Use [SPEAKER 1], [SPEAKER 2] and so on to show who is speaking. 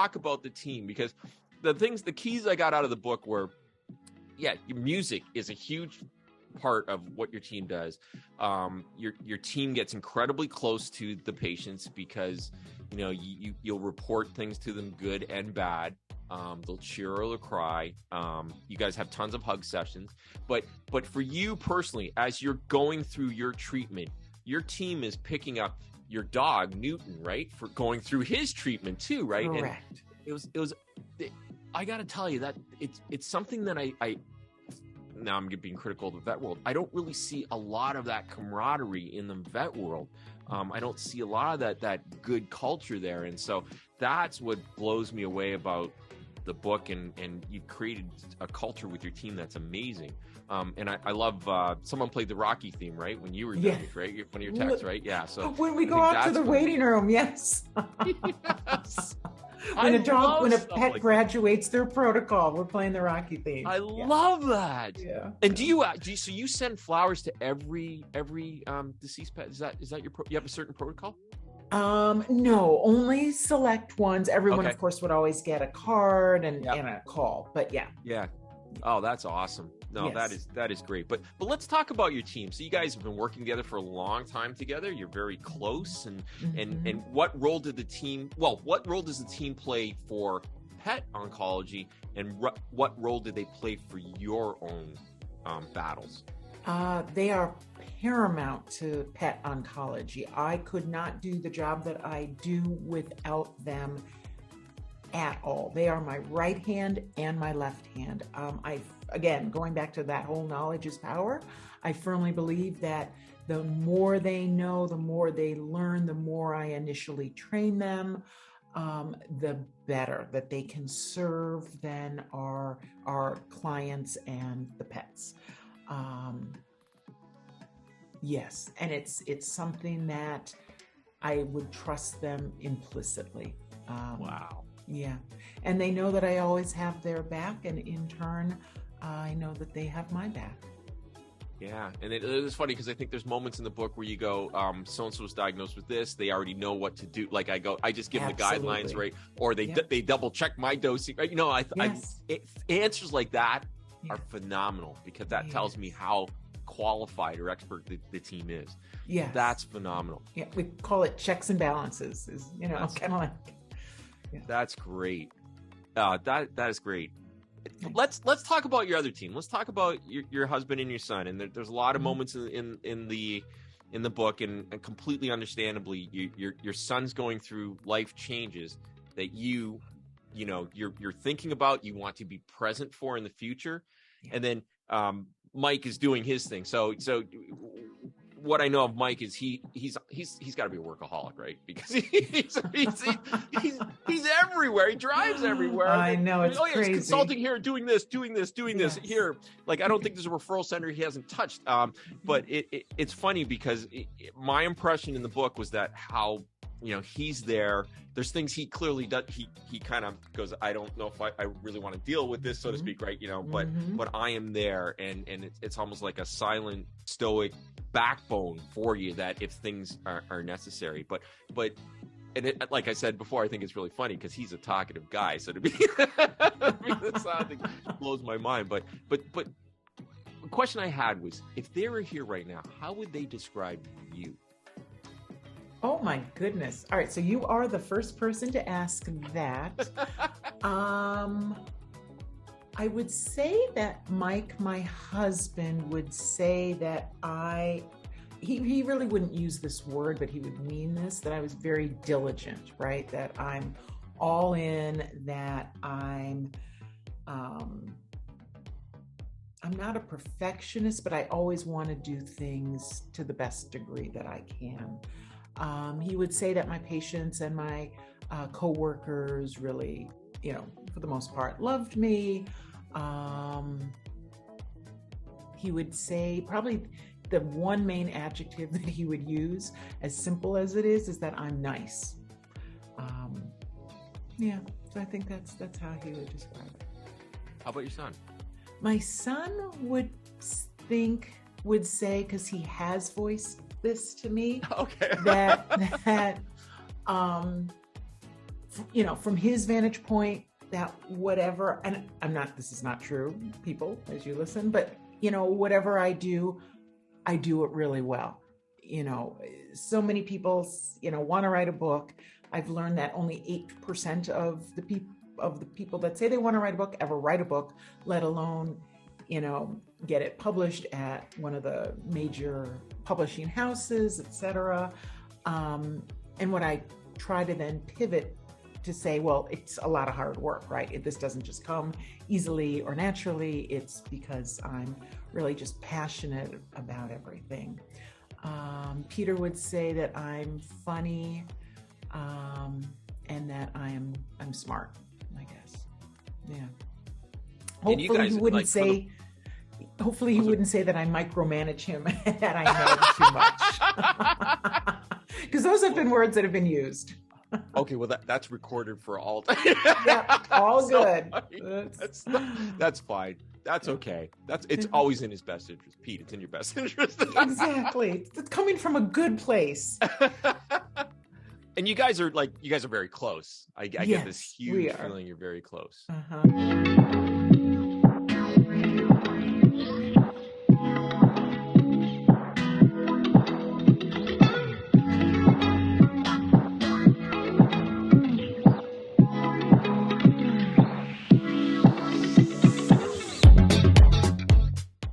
[SPEAKER 1] talk about the team, because the keys I got out of the book were, yeah, your music is a huge part of what your team does. Your team gets incredibly close to the patients because, you know, you'll report things to them, good and bad. They'll cheer or they'll cry. You guys have tons of hug sessions, but for you personally, as you're going through your treatment, your team is picking up your dog Newton, right, for going through his treatment too, right?
[SPEAKER 2] Correct.
[SPEAKER 1] And it was I got to tell you that it's something that I now I'm being critical of the vet world. I don't really see a lot of that camaraderie in the vet world. I don't see a lot of that good culture there. And so that's what blows me away about the book. And you've created a culture with your team that's amazing. And I love, someone played the Rocky theme, right? When you were doing it, right? One of your texts, right? Yeah. So
[SPEAKER 2] when we go out to the waiting room, yes.
[SPEAKER 1] Yes.
[SPEAKER 2] When a pet graduates their protocol, we're playing the Rocky theme.
[SPEAKER 1] I love that.
[SPEAKER 2] Yeah.
[SPEAKER 1] And do you send flowers to every deceased pet? Is that you have a certain protocol?
[SPEAKER 2] No, only select ones. Everyone, of course, would always get a card and a call. But yeah.
[SPEAKER 1] Yeah. Oh, that's awesome. No, yes. that is great. But let's talk about your team. So you guys have been working together for a long time together. You're very close. And what role does the team play for pet oncology, and what role did they play for your own battles?
[SPEAKER 2] They are paramount to pet oncology. I could not do the job that I do without them at all. They are my right hand and my left hand. Again, going back to that whole knowledge is power, I firmly believe that the more they know, the more they learn, the more I initially train them, the better that they can serve then our clients and the pets. Yes, and it's something that I would trust them implicitly.
[SPEAKER 1] Wow.
[SPEAKER 2] Yeah, and they know that I always have their back, and in turn, I know that they have my back.
[SPEAKER 1] Yeah, and it is funny because I think there's moments in the book where you go, so-and-so was diagnosed with this, they already know what to do. Like I just give them the guidelines, right? Or they double check my dosing, right? You know, answers like that are phenomenal, because that tells me how qualified or expert the team is.
[SPEAKER 2] Yeah,
[SPEAKER 1] that's phenomenal.
[SPEAKER 2] Yeah, we call it checks and balances. Is kind of like. Yeah. That's great.
[SPEAKER 1] That is great. Let's talk about your other team. Let's talk about your husband and your son. And there's a lot of moments in the book, and completely understandably, your son's going through life changes that you're thinking about, you want to be present for in the future, and then Mike is doing his thing. So what I know of Mike is he's got to be a workaholic, right? Because he's everywhere. He drives everywhere.
[SPEAKER 2] I know, it's crazy.
[SPEAKER 1] He's consulting here, doing this here. Like, I don't think there's a referral center he hasn't touched. But it's funny because my impression in the book was that how, he's there. There's things he clearly does. He kind of goes, I don't know if I really want to deal with this, so to speak, right? But I am there, and it's almost like a silent, stoic backbone for you, that if things are necessary. But like I said before, I think it's really funny because he's a talkative guy. So to be, that's something blows my mind. But the question I had was, if they were here right now, how would they describe you?
[SPEAKER 2] Oh my goodness. All right. So you are the first person to ask that. I would say that Mike, my husband, would say that he really wouldn't use this word, but he would mean this, that I was very diligent, right? That I'm all in, that I'm not a perfectionist, but I always want to do things to the best degree that I can. He would say that my patients and my coworkers really, for the most part, loved me. He would say probably the one main adjective that he would use, as simple as it is that I'm nice. So I think that's how he would describe it.
[SPEAKER 1] How about your son?
[SPEAKER 2] My son would say, because he has voiced this to me,
[SPEAKER 1] okay,
[SPEAKER 2] that from his vantage point, that whatever, and this is not true, people, as you listen, but whatever I do it really well. So many people, want to write a book. I've learned that only 8% of the people that say they want to write a book ever write a book, let alone, get it published at one of the major publishing houses, etc. And what I try to then pivot to say, well, it's a lot of hard work, right? This doesn't just come easily or naturally. It's because I'm really just passionate about everything. Peter would say that I'm funny, and that I'm smart, I guess. Yeah. Hopefully he wouldn't say. Hopefully he wouldn't say that I micromanage him and that I know too much, because those have been words that have been used.
[SPEAKER 1] Okay, well that's recorded for all time.
[SPEAKER 2] Yeah, all good.
[SPEAKER 1] That's fine. That's okay. It's always in his best interest, Pete. It's in your best interest.
[SPEAKER 2] Exactly. It's coming from a good place.
[SPEAKER 1] And you guys are very close. I get this huge feeling you're very close.
[SPEAKER 2] Uh-huh.